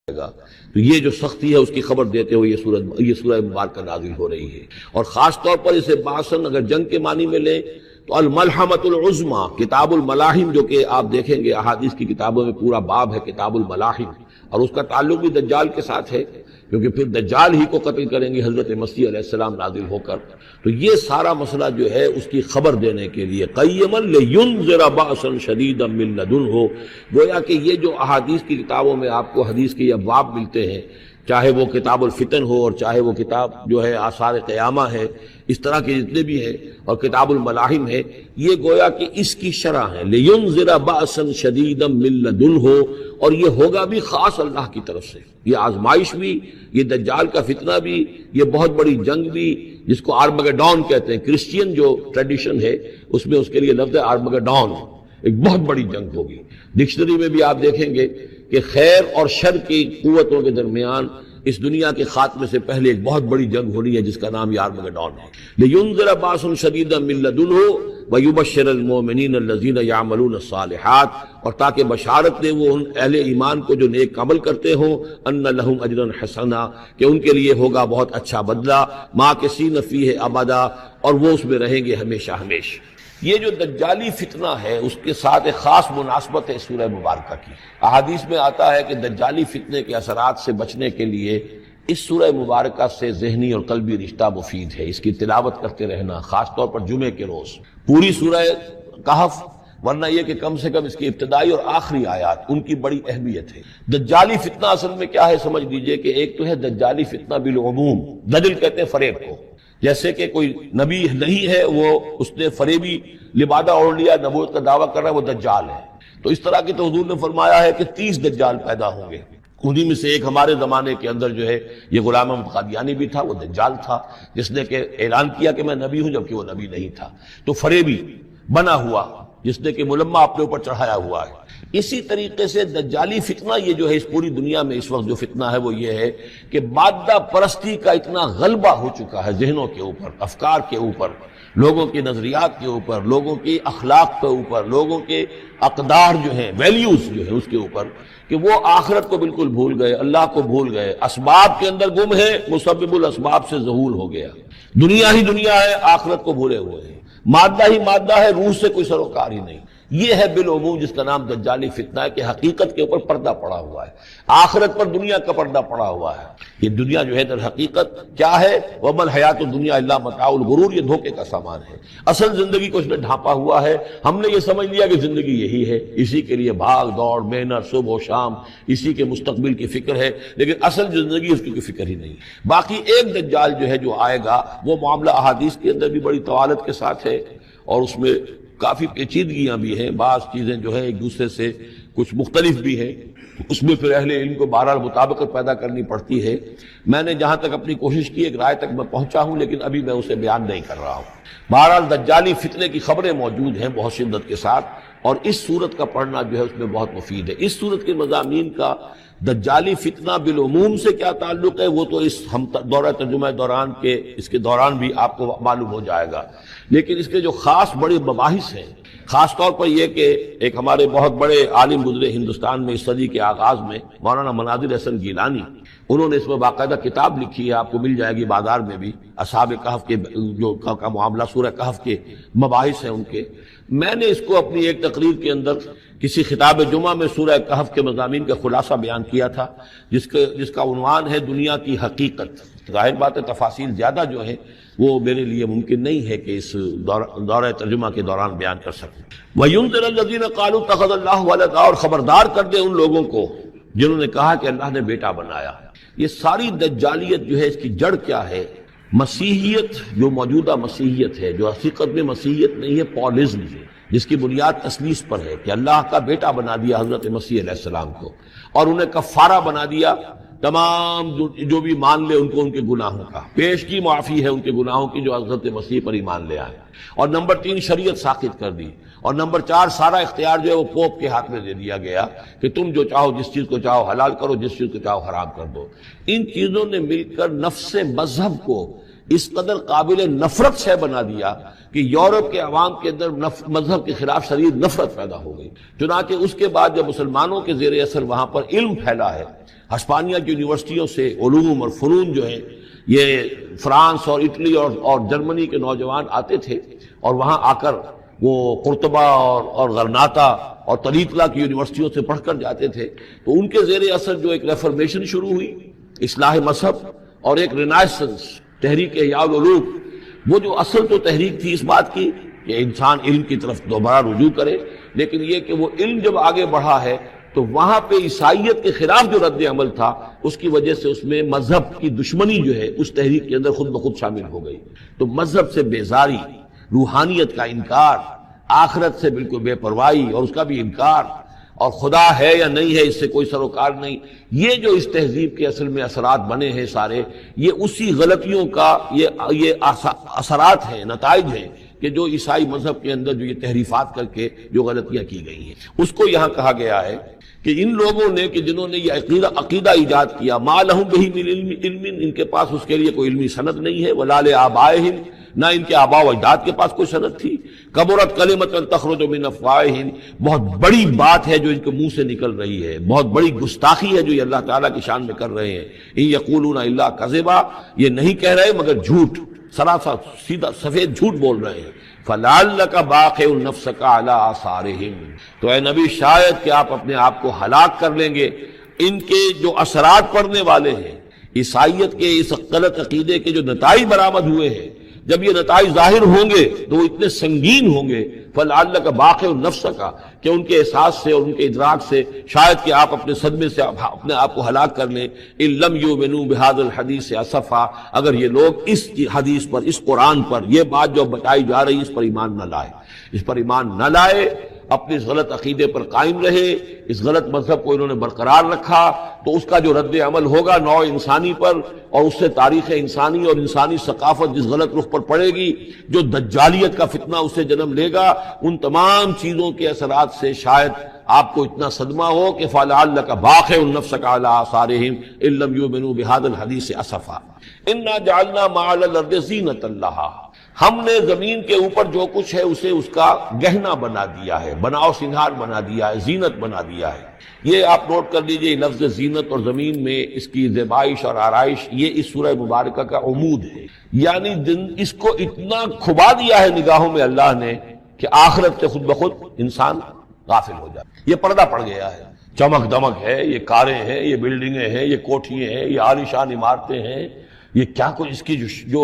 گا۔ تو یہ جو سختی ہے اس کی خبر دیتے ہوئے یہ سورہ مبارکہ نازل ہو رہی ہے، اور خاص طور پر اسے باسن اگر جنگ کے معنی میں لیں تو الملحمۃ العظمی، کتاب الملاحم، جو کہ آپ دیکھیں گے احادیث کی کتابوں میں پورا باب ہے کتاب الملاحم، اور اس کا تعلق بھی دجال کے ساتھ ہے، کیونکہ پھر دجال ہی کو قتل کریں گے حضرت مسیح علیہ السلام نازل ہو کر۔ تو یہ سارا مسئلہ جو ہے اس کی خبر دینے کے لیے قیما لینذر بأسا شدیدا من لدنہ، گویا کہ یہ جو احادیث کی کتابوں میں آپ کو حدیث کے ابواب ملتے ہیں، چاہے وہ کتاب الفتن ہو اور چاہے وہ کتاب جو ہے آثار قیامہ ہے، اس طرح کے جتنے بھی ہیں، اور کتاب الملاحم ہے، یہ گویا کہ اس کی شرح ہے لینذر بأسا شدیدا من لدنہ، اور یہ ہوگا بھی خاص اللہ کی طرف سے، یہ آزمائش بھی، یہ دجال کا فتنہ بھی، یہ بہت بڑی جنگ بھی، جس کو آرمگڈون کہتے ہیں، کرسچین جو ٹریڈیشن ہے اس میں اس کے لیے لفظ ہے آرمگڈون، ایک بہت بڑی جنگ ہوگی۔ ڈکشنری میں بھی آپ دیکھیں گے کہ خیر اور شر کی قوتوں کے درمیان اس دنیا کے خاتمے سے پہلے ایک بہت بڑی جنگ ہونی ہے جس کا نام آرمگڈون ہے۔ لینذر بأسا شدیدا من لدنہ ویبشر المؤمنین الذین یعملون الصالحات، اور تاکہ بشارت دے وہ ان اہل ایمان کو جو نیک عمل کرتے ہوں، ان لہم اجرا حسنا، کہ ان کے لیے ہوگا بہت اچھا بدلہ، ماکثین فیہ ابدا، اور وہ اس میں رہیں گے ہمیشہ ہمیشہ۔ یہ جو دجالی فتنہ ہے اس کے ساتھ ایک خاص مناسبت ہے سورہ مبارکہ کی۔ احادیث میں آتا ہے کہ دجالی فتنے کے اثرات سے بچنے کے لیے اس سورہ مبارکہ سے ذہنی اور قلبی رشتہ مفید ہے، اس کی تلاوت کرتے رہنا، خاص طور پر جمعے کے روز پوری سورہ کہف، ورنہ یہ کہ کم سے کم اس کی ابتدائی اور آخری آیات ان کی بڑی اہمیت ہے۔ دجالی فتنہ اصل میں کیا ہے سمجھ لیجئے کہ ایک تو ہے دجالی فتنہ بالعموم، دجل کہتے ہیں فریب کو، جیسے کہ کوئی نبی نہیں ہے، وہ اس نے فریبی لبادہ اوڑھ لیا، نبوت کا دعویٰ کر رہا ہے، وہ دجال ہے۔ تو اس طرح کی تو حضور نے فرمایا ہے کہ 30 دجال پیدا ہوں گے، انہی میں سے ایک ہمارے زمانے کے اندر جو ہے یہ غلام احمد قادیانی بھی تھا، وہ دجال تھا، جس نے کہ اعلان کیا کہ میں نبی ہوں جبکہ وہ نبی نہیں تھا۔ تو فریبی بنا ہوا جس نے کہ ملمہ اپنے اوپر چڑھایا ہوا ہے۔ اسی طریقے سے دجالی فتنہ یہ جو ہے اس پوری دنیا میں اس وقت جو فتنہ ہے وہ یہ ہے کہ مادہ پرستی کا اتنا غلبہ ہو چکا ہے ذہنوں کے اوپر، افکار کے اوپر، لوگوں کے نظریات کے اوپر، لوگوں کی اخلاق کے اوپر، لوگوں کے اقدار جو ہیں، ویلیوز جو ہیں اس کے اوپر، کہ وہ آخرت کو بالکل بھول گئے، اللہ کو بھول گئے، اسباب کے اندر گم ہے، مسبب الاسباب سے ظہول ہو گیا، دنیا ہی دنیا ہے، آخرت کو بھولے ہوئے ہیں، مادہ ہی مادہ ہے، روح سے کوئی سروکار ہی نہیں۔ یہ ہے بالعموم جس کا نام دجالی فتنہ ہے، کہ حقیقت کے اوپر پردہ پڑا ہوا ہے، آخرت پر دنیا کا پردہ پڑا ہوا ہے۔ یہ دنیا جو ہے در حقیقت کیا ہے، وَمَا الْحَيَاةُ الدُّنْيَا إِلَّا مَتَاعُ الْغُرُورِ، یہ دھوکے کا سامان ہے۔ اصل زندگی کو اس نے ڈھانپا ہوا ہے، ہم نے یہ سمجھ لیا کہ زندگی یہی ہے، اسی کے لیے بھاگ دوڑ، محنت، صبح و شام، اسی کے مستقبل کی فکر ہے، لیکن اصل زندگی اس کی کوئی فکر ہی نہیں۔ باقی ایک دجال جو ہے جو آئے گا، وہ معاملہ احادیث کے اندر بھی بڑی طوالت کے ساتھ ہے، اور اس میں کافی پیچیدگیاں بھی ہیں، بعض چیزیں جو ہے ایک دوسرے سے کچھ مختلف بھی ہیں، اس میں پھر اہل علم کو بہرحال مطابقت پیدا کرنی پڑتی ہے۔ میں نے جہاں تک اپنی کوشش کی ایک رائے تک میں پہنچا ہوں، لیکن ابھی میں اسے بیان نہیں کر رہا ہوں۔ بہرحال دجالی فتنے کی خبریں موجود ہیں بہت شدت کے ساتھ، اور اس صورت کا پڑھنا جو ہے اس میں بہت مفید ہے۔ اس صورت کے مضامین کا دجالی فتنہ بالعموم سے کیا تعلق ہے وہ تو اس ہم دورہ ترجمہ دوران کے اس کے دوران بھی آپ کو معلوم ہو جائے گا، لیکن اس کے جو خاص بڑے مباحث ہیں، خاص طور پر یہ کہ ایک ہمارے بہت بڑے عالم گزرے ہندوستان میں اس صدی کے آغاز میں، مولانا مناظر حسن گیلانی، انہوں نے اس میں باقاعدہ کتاب لکھی ہے، آپ کو مل جائے گی بازار میں بھی، اصحاب کہف کے جو کا معاملہ سورہ کہف کے مباحث ہیں ان کے۔ میں نے اس کو اپنی ایک تقریر کے اندر کسی خطاب جمعہ میں سورہ کہف کے مضامین کا خلاصہ بیان کیا تھا، جس کا عنوان ہے دنیا کی حقیقت۔ ظاہر بات ہے تفاصیل زیادہ جو ہیں وہ میرے لیے ممکن نہیں ہے کہ اس دورہ ترجمہ کے دوران بیان کر سکوں۔ وَيُنذِرَ الَّذِينَ قَالُوا اتَّخَذَ اللَّهُ وَلَدًا، اور خبردار کر دے ان لوگوں کو جنہوں نے کہا کہ اللہ نے بیٹا بنایا۔ یہ ساری دجالیت جو ہے اس کی جڑ کیا ہے؟ مسیحیت، جو موجودہ مسیحیت ہے، جو حقیقت میں مسیحیت نہیں ہے، پالزم ہے، جس کی بنیاد تثلیث پر ہے کہ اللہ کا بیٹا بنا دیا حضرت مسیح علیہ السلام کو، اور انہیں کفارہ بنا دیا، تمام جو بھی مان لے ان کو ان کے گناہوں کا، پیش کی معافی ہے ان کے گناہوں کی جو حضرت مسیح پر ایمان لے آئے، اور نمبر 3 شریعت ساقط کر دی، اور نمبر 4 سارا اختیار جو ہے وہ پوپ کے ہاتھ میں دے دیا گیا کہ تم جو چاہو جس چیز کو چاہو حلال کرو، جس چیز کو چاہو حرام کر دو۔ ان چیزوں نے مل کر نفس مذہب کو اس قدر قابل نفرت سے بنا دیا کہ یورپ کے عوام کے اندر مذہب کے خلاف شدید نفرت پیدا ہو گئی۔ چنانچہ اس کے بعد جب مسلمانوں کے زیر اثر وہاں پر علم پھیلا ہے، ہسپانیہ کی یونیورسٹیوں سے علوم اور فنون جو ہیں یہ فرانس اور اٹلی اور جرمنی کے نوجوان آتے تھے اور وہاں آ کر وہ قرطبہ اور غرناطہ اور طریقلہ کی یونیورسٹیوں سے پڑھ کر جاتے تھے. تو ان کے زیر اثر جو ایک ریفرمیشن شروع ہوئی، اصلاح مذہب، اور ایک رینائسنس، تحریک احیاء العلوم، وہ جو اصل تو تحریک تھی اس بات کی کہ انسان علم کی طرف دوبارہ رجوع کرے، لیکن یہ کہ وہ علم جب آگے بڑھا ہے تو وہاں پہ عیسائیت کے خلاف جو رد عمل تھا اس کی وجہ سے اس میں مذہب کی دشمنی جو ہے اس تحریک کے اندر خود بخود شامل ہو گئی. تو مذہب سے بیزاری، روحانیت کا انکار، آخرت سے بالکل بے پرواہی اور اس کا بھی انکار، اور خدا ہے یا نہیں ہے اس سے کوئی سروکار نہیں، یہ جو اس تہذیب کے اصل میں اثرات بنے ہیں سارے، یہ اسی غلطیوں کا یہ اثرات ہیں، نتائج ہیں کہ جو عیسائی مذہب کے اندر جو یہ تحریفات کر کے جو غلطیاں کی گئی ہیں. اس کو یہاں کہا گیا ہے کہ ان لوگوں نے کہ جنہوں نے یہ عقیدہ ایجاد کیا، ما لہم بہ من علم، ان کے پاس اس کے لیے کوئی علمی سند نہیں ہے، ولا لآبائہم، نہ ان کے آباء و اجداد کے پاس کوئی سند تھی. کبرت کلمۃ تخرج من افواہہم، بہت بڑی بات ہے جو ان کے منہ سے نکل رہی ہے، بہت بڑی گستاخی ہے جو یہ اللہ تعالیٰ کی شان میں کر رہے ہیں. ان یقولون الا کذبا، یہ نہیں کہہ رہے مگر جھوٹ، سراسر سیدھا سفید جھوٹ بول رہے ہیں. فَلَعَلَّكَ بَاخِعٌ نَفْسَكَ عَلَىٰ آثَارِهِمْ، تو اے نبی شاید کہ آپ اپنے آپ کو ہلاک کر لیں گے ان کے جو اثرات پڑنے والے ہیں، عیسائیت کے اس غلط عقیدے کے جو نتائج برآمد ہوئے ہیں، جب یہ نتائج ظاہر ہوں گے تو وہ اتنے سنگین ہوں گے. فَلَعَلَّكَ بَاخِعٌ نَفْسَكَ، کہ ان کے احساس سے اور ان کے ادراک سے شاید کہ آپ اپنے صدمے سے اپنے آپ کو ہلاک کر لیں. إِن لَمْ يُؤْمِنُوا بِهَذَا الْحَدِيثِ أَسَفًا، اگر یہ لوگ اس حدیث پر، اس قرآن پر، یہ بات جو بتائی جا رہی اس پر ایمان نہ لائے، اس پر ایمان نہ لائے، اپنے اس غلط عقیدے پر قائم رہے، اس غلط مذہب کو انہوں نے برقرار رکھا، تو اس کا جو رد عمل ہوگا نوع انسانی پر، اور اس سے تاریخ انسانی اور انسانی ثقافت جس غلط رخ پر پڑے گی، جو دجالیت کا فتنہ اسے جنم لے گا، ان تمام چیزوں کے اثرات سے شاید آپ کو اتنا صدمہ ہو کہ فَلَعَلَّكَ بَاخِعٌ نَفْسَكَ عَلَىٰ آثَارِهِمْ إِن لَّمْ يُؤْمِنُوا بِهَذَا الْحَدِيثِ أَسَفًا إِنَّا جَعَلْنَا مَا عَلَى الْأَرْضِ زِينَةً لَّهَا، ہم نے زمین کے اوپر جو کچھ ہے اسے اس کا گہنا بنا دیا ہے، بناؤ سنگھار بنا دیا ہے، زینت بنا دیا ہے. یہ آپ نوٹ کر لیجئے، لفظ زینت اور زمین میں اس کی زیبائش اور آرائش، یہ اس سورہ مبارکہ کا عمود ہے. یعنی اس کو اتنا کھبا دیا ہے نگاہوں میں اللہ نے کہ آخرت سے خود بخود انسان غافل ہو جائے. یہ پردہ پڑ گیا ہے، چمک دمک ہے، یہ کاریں ہیں، یہ بلڈنگیں ہیں، یہ کوٹھیاں ہیں، یہ عالیشان عمارتیں ہیں، یہ کیا کچھ اس کی جو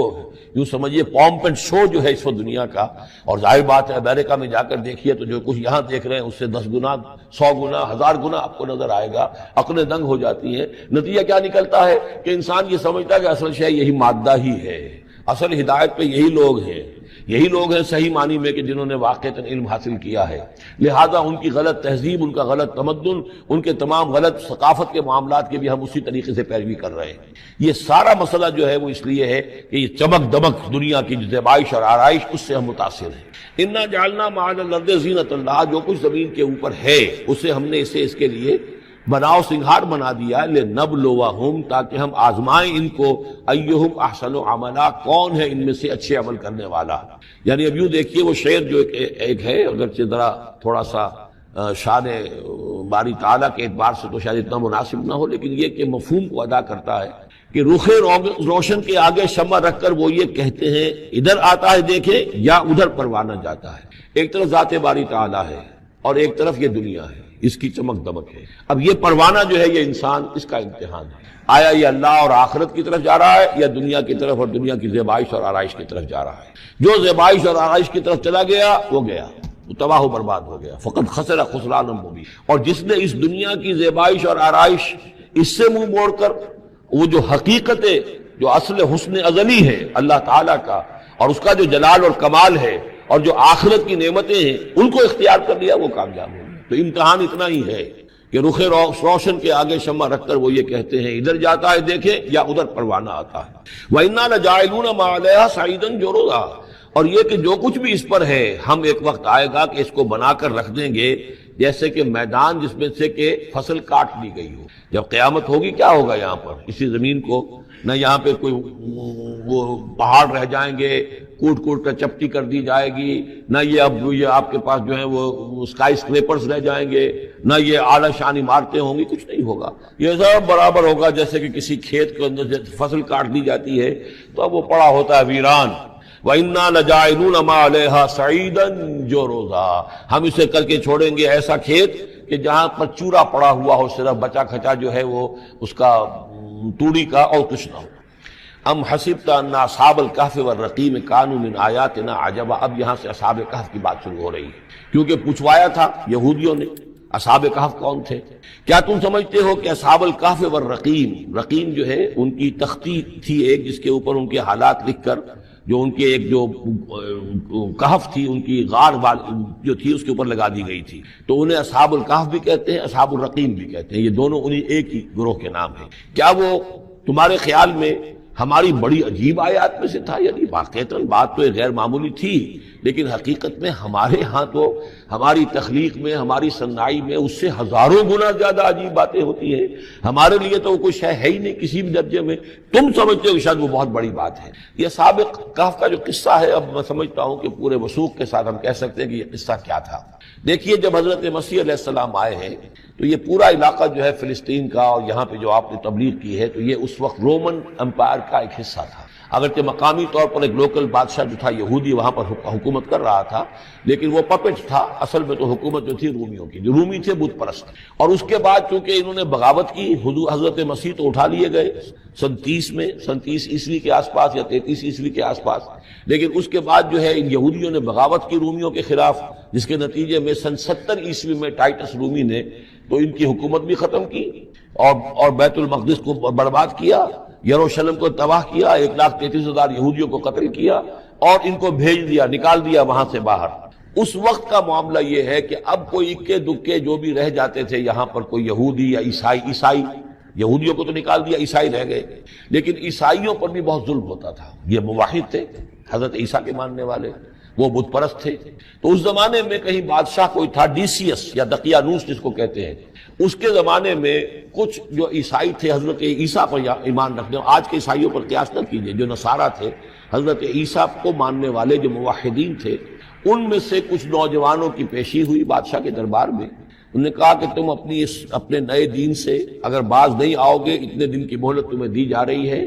یوں سمجھیے پومپ اینڈ شو جو ہے اس وقت دنیا کا. اور ظاہر بات ہے امریکہ میں جا کر دیکھیے تو جو کچھ یہاں دیکھ رہے ہیں اس سے 10 گنا، 100 گنا، 1000 گنا آپ کو نظر آئے گا. عقلیں دنگ ہو جاتی ہیں. نتیجہ کیا نکلتا ہے کہ انسان یہ سمجھتا ہے کہ اصل شے یہی مادہ ہی ہے، اصل ہدایت پہ یہی لوگ ہیں، یہی لوگ ہیں صحیح معنی میں کہ جنہوں نے واقعتاً علم حاصل کیا ہے. لہذا ان کی غلط تہذیب، ان کا غلط تمدن، ان کے تمام غلط ثقافت کے معاملات کے بھی ہم اسی طریقے سے پیروی کر رہے ہیں. یہ سارا مسئلہ جو ہے وہ اس لیے ہے کہ یہ چمک دمک دنیا کی زیبائش اور آرائش اس سے ہم متاثر ہیں. انا جعلنا ما علی الارض زینۃ اللہ، جو کچھ زمین کے اوپر ہے اسے ہم نے اسے اس کے لیے بناؤ سنگھار بنا دیا، لنبلوہم، تاکہ ہم آزمائیں ان کو، ایہم احسن عملا، کون ہے ان میں سے اچھے عمل کرنے والا. یعنی اب یوں دیکھیے وہ شعر جو ایک ہے، اگرچہ ذرا تھوڑا سا شان باری تعالیٰ کے اعتبار سے تو شاید اتنا مناسب نہ ہو، لیکن یہ کہ مفہوم کو ادا کرتا ہے کہ رخ روشن کے آگے شمع رکھ کر وہ یہ کہتے ہیں ادھر آتا ہے دیکھیں یا ادھر پروانہ جاتا ہے. ایک طرف ذات باری تعالیٰ ہے اور ایک طرف یہ دنیا ہے، اس کی چمک دمک ہے. اب یہ پروانہ جو ہے یہ انسان، اس کا امتحان ہے. آیا یہ اللہ اور آخرت کی طرف جا رہا ہے یا دنیا کی طرف اور دنیا کی زیبائش اور آرائش کی طرف جا رہا ہے؟ جو زیبائش اور آرائش کی طرف چلا گیا وہ گیا، وہ تباہ و برباد ہو گیا. فقط خسر خسرانا مبین. اور جس نے اس دنیا کی زیبائش اور آرائش اس سے منہ موڑ کر وہ جو حقیقت، جو اصل حسن ازلی ہے اللہ تعالیٰ کا اور اس کا جو جلال اور کمال ہے اور جو آخرت کی نعمتیں ہیں ان کو اختیار کر لیا، وہ کامیاب ہو گیا. تو امتحان اتنا ہی ہے کہ رخ روشن کے آگے شمع رکھ کر وہ یہ کہتے ہیں ادھر جاتا ہے دیکھیں یا ادھر پروانہ آتا ہے. وَإِنَّا لَجَاعِلُونَ مَا عَلَيْهَا صَعِيدًا جُرُزًا، اور یہ کہ جو کچھ بھی اس پر ہے ہم ایک وقت آئے گا کہ اس کو بنا کر رکھ دیں گے جیسے کہ میدان جس میں سے کہ فصل کاٹ لی گئی ہو. جب قیامت ہوگی کیا ہوگا یہاں پر اسی زمین کو؟ نہ یہاں پہ کوئی وہ پہاڑ رہ جائیں گے کوٹ کوٹ کر چپٹی کر دی جائے گی، نہ یہ آپ کے پاس جو ہے وہ اسکائی اسکریپرز رہ جائیں گے، نہ یہ اعلیٰ شان عمارتیں ہوں گی، کچھ نہیں ہوگا. یہ سب برابر ہوگا جیسے کہ کسی کھیت کے اندر سے فصل کاٹ دی جاتی ہے تو اب وہ پڑا ہوتا ہے ویران. وَإِنَّا لَجَاعِلُونَ مَا عَلَيْهَا صَعِيدًا جُرُزًا، ہم اسے کر کے چھوڑیں گے ایسا کھیت کہ جہاں پر چورا پڑا ہوا ہو، صرف بچا کھچا جو ہے وہ اس کا توڑی کا اور کچھ نہ ہو. ام حسبت ان اصحاب الکہف والرقیم کانوا من آیاتنا عجبا. اب یہاں سے اصحاب کہف کی بات شروع ہو رہی ہے، کیونکہ پوچھوایا تھا یہودیوں نے اصحاب کہف کون تھے. کیا تم سمجھتے ہو کہ اصحاب الکہف والرقیم، رقیم جو ہے ان کی تختی تھی ایک جس کے اوپر ان کے حالات لکھ کر، جو ان کے ایک جو کہف تھی ان کی غار جو تھی اس کے اوپر لگا دی گئی تھی، تو انہیں اصحاب الکہف بھی کہتے ہیں، اصحاب الرقیم بھی کہتے ہیں. یہ دونوں انہیں ایک ہی گروہ کے نام ہیں. کیا وہ تمہارے خیال میں ہماری بڑی عجیب آیات میں سے تھا؟ یعنی واقعتاً بات تو غیر معمولی تھی، لیکن حقیقت میں ہمارے ہاں تو ہماری تخلیق میں، ہماری صنائی میں اس سے ہزاروں گنا زیادہ عجیب باتیں ہوتی ہیں. ہمارے لیے تو وہ کوئی شے ہے ہی نہیں کسی بھی درجے میں، تم سمجھتے ہو شاید وہ بہت بڑی بات ہے. یہ سابق کہف کا جو قصہ ہے، اب میں سمجھتا ہوں کہ پورے وثوق کے ساتھ ہم کہہ سکتے ہیں کہ یہ قصہ کیا تھا. دیکھیے جب حضرت مسیح علیہ السلام آئے ہیں تو یہ پورا علاقہ جو ہے فلسطین کا اور یہاں پہ جو آپ نے تبلیغ کی ہے تو یہ اس وقت رومن امپائر کا ایک حصہ تھا. اگرچہ مقامی طور پر ایک لوکل بادشاہ جو تھا یہودی وہاں پر حکومت کر رہا تھا، لیکن وہ پپٹ تھا. اصل میں تو حکومت جو تھی رومیوں کی، جو رومی تھے بت پرست. اور اس کے بعد چونکہ انہوں نے بغاوت کی، حضرت مسیح تو اٹھا لیے گئے سن 30 عیسوی کے آس پاس یا 33 عیسوی کے آس پاس، لیکن اس کے بعد جو ہے ان یہودیوں نے بغاوت کی رومیوں کے خلاف، جس کے نتیجے میں سن 70 عیسوی میں ٹائٹس رومی نے تو ان کی حکومت بھی ختم کی اور بیت المقدس کو برباد کیا، یروشلم کو تباہ کیا، 1,33,000 یہودیوں کو قتل کیا اور ان کو بھیج دیا، نکال دیا وہاں سے باہر. اس وقت کا معاملہ یہ ہے کہ اب کوئی اکے دکے جو بھی رہ جاتے تھے یہاں پر، کوئی یہودی یا عیسائی، یہودیوں کو تو نکال دیا، عیسائی رہ گئے، لیکن عیسائیوں پر بھی بہت ظلم ہوتا تھا. یہ موحد تھے، حضرت عیسیٰ کے ماننے والے، وہ بت پرست تھے. تو اس زمانے میں کہیں بادشاہ کوئی تھا ڈیسیس یا دقیانوس جس کو کہتے ہیں، اس کے زمانے میں کچھ جو عیسائی تھے حضرت عیسیٰ پر ایمان رکھنے، آج کے عیسائیوں پر قیاس نہ کیجیے، جو نصارہ تھے حضرت عیسیٰ کو ماننے والے جو موحدین تھے، ان میں سے کچھ نوجوانوں کی پیشی ہوئی بادشاہ کے دربار میں. انہوں نے کہا کہ تم اپنے نئے دین سے اگر باز نہیں آؤ گے، اتنے دن کی مہلت تمہیں دی جا رہی ہے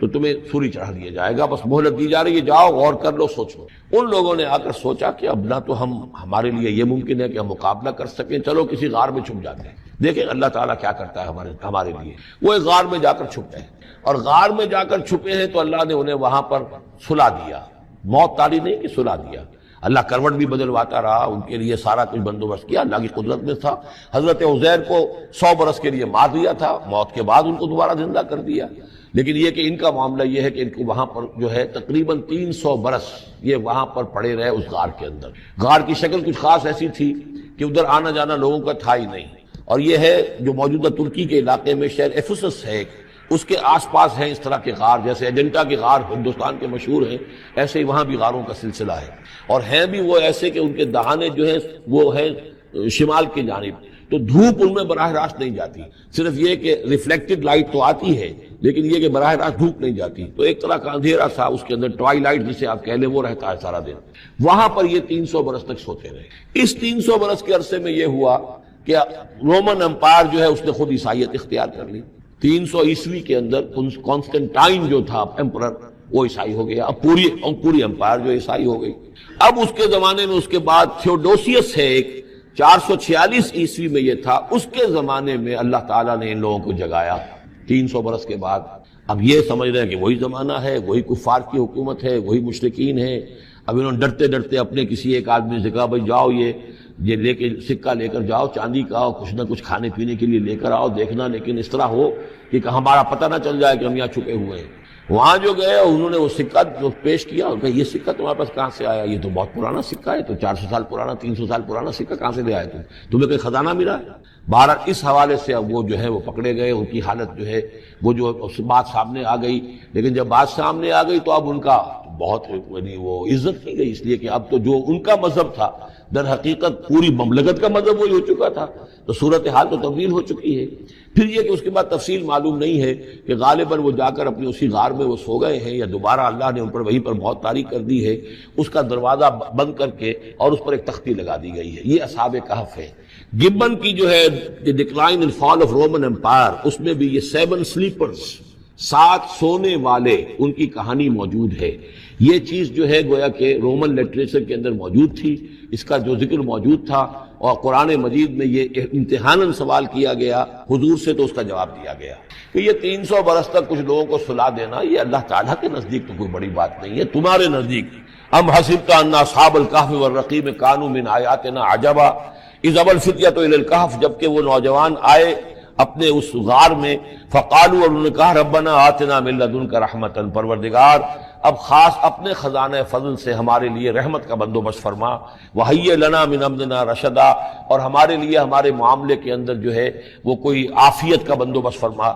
تو تمہیں سولی چڑھا دیا جائے گا، بس مہلت دی جا رہی ہے، جاؤ غور کر لو، سوچو. ان لوگوں نے آ کر سوچا کہ اب نہ تو ہمارے لیے یہ ممکن ہے کہ ہم مقابلہ کر سکیں، چلو کسی غار میں چھپ جاتے ہیں، دیکھیں اللہ تعالیٰ کیا کرتا ہے ہمارے لیے. وہ ایک غار میں جا کر چھپے ہیں، اور غار میں جا کر چھپے ہیں تو اللہ نے انہیں وہاں پر سلا دیا. موت تاری نہیں کہ سلا دیا. اللہ کروٹ بھی بدلواتا رہا، ان کے لیے سارا کچھ بندوبست کیا، اللہ کی قدرت میں تھا. حضرت عزیر کو 100 برس کے لیے مار دیا تھا، موت کے بعد ان کو دوبارہ زندہ کر دیا. لیکن یہ کہ ان کا معاملہ یہ ہے کہ ان کو وہاں پر جو ہے تقریباً 300 برس یہ وہاں پر پڑے رہے اس غار کے اندر. غار کی شکل کچھ خاص ایسی تھی کہ ادھر آنا جانا لوگوں کا تھا ہی نہیں. اور یہ ہے جو موجودہ ترکی کے علاقے میں شہر ایفسس ہے، اس کے آس پاس ہیں اس طرح کے غار، جیسے ایجنٹا کے غار ہندوستان کے مشہور ہیں، ایسے ہی وہاں بھی غاروں کا سلسلہ ہے. اور ہیں بھی وہ ایسے کہ ان کے دہانے جو ہیں وہ ہے شمال کی جانب، تو دھوپ ان میں براہ راست نہیں جاتی. صرف یہ کہ ریفلیکٹڈ لائٹ تو آتی ہے، لیکن یہ کہ براہ راست دھوپ نہیں جاتی. تو ایک طرح کا اندھیرا سا اس کے اندر ٹوائی لائٹ جسے آپ کہہ لیں وہ رہتا ہے سارا دن. وہاں پر یہ 300 برس تک سوتے رہے. اس 300 برس کے عرصے میں یہ ہوا کہ رومن امپائر جو ہے اس نے خود عیسائیت اختیار کر لی. 300 عیسوی کے اندر کانسٹنٹائن جو تھا ایمپرر، وہ عیسائی ہو گیا. اب پوری امپائر جو عیسائی ہو گئی. اب اس کے زمانے میں اس کے بعد تھیوڈوسیس ہے ایک، 446 عیسوی میں یہ تھا. اس کے زمانے میں اللہ تعالیٰ نے ان لوگوں کو جگایا 300 برس کے بعد. اب یہ سمجھ رہے ہیں کہ وہی زمانہ ہے، وہی کفار کی حکومت ہے، وہی مشرکین ہے. اب انہوں نے ڈرتے ڈرتے اپنے کسی ایک آدمی سے کہا بھائی جاؤ یہ لے کے سکہ لے کر جاؤ چاندی کا، اور کچھ نہ کچھ کھانے پینے کے لیے لے کر آؤ، دیکھنا لیکن اس طرح ہو کہ ہمارا پتہ نہ چل جائے کہ ہم یہاں چھپے ہوئے ہیں. وہاں جو گئے انہوں نے وہ سکہ جو پیش کیا، کہ یہ سکہ تمہارے پاس کہاں سے آیا؟ یہ تو بہت پرانا سکہ ہے، تو 400 سال پرانا، 300 سال پرانا سکہ کہاں سے لے آئے تمہیں کوئی خزانہ ملا؟ بہرحال اس حوالے سے اب وہ جو ہے وہ پکڑے گئے. ان کی حالت جو ہے وہ جو بات سامنے آ گئی. لیکن جب بات سامنے آ گئی تو اب ان کا بہت یعنی وہ عزت کی گئی، اس لیے کہ اب تو جو ان کا مذہب تھا در حقیقت پوری مملکت کا مذہب وہی ہو چکا تھا، تو صورتحال تو تبدیل ہو چکی ہے۔ پھر یہ کہ اس کے بعد تفصیل معلوم نہیں ہے کہ غالباً وہ جا کر اپنی اسی غار میں وہ سو گئے ہیں یا دوبارہ اللہ نے ان پر وہیں پر موت طاری کر دی ہے، اس کا دروازہ بند کر کے اور اس پر ایک تختی لگا دی گئی ہے۔ یہ اصحاب کہف ہے۔ گبن کی جو ہے decline and fall of Roman empire, اس میں بھی یہ 7 سلیپرز، 7 سونے والے، ان کی کہانی موجود ہے۔ یہ چیز جو ہے گویا کہ رومن لٹریچر کے اندر موجود تھی، اس کا جو ذکر موجود تھا، اور قرآن مجید میں یہ امتحاناً سوال کیا گیا حضور سے، تو اس کا جواب دیا گیا کہ یہ 300 برس تک کچھ لوگوں کو سلا دینا، یہ اللہ تعالیٰ کے نزدیک تو کوئی بڑی بات نہیں ہے، تمہارے نزدیک ام حسبت ان اصحاب الکہف والرقیم کانوا من آیاتنا عجبا اذ ابى الفتية الى الکہف، جبکہ وہ نوجوان آئے اپنے اس غار میں، فقالوا، اور انہوں نے کہا ربنا آتنا من لدنک رحمتا، پروردگار اب خاص اپنے خزانہ فضل سے ہمارے لیے رحمت کا بندوبست فرما، وہیئ لنا من امرنا رشدا، اور ہمارے لیے ہمارے معاملے کے اندر جو ہے وہ کوئی عافیت کا بندوبست فرما،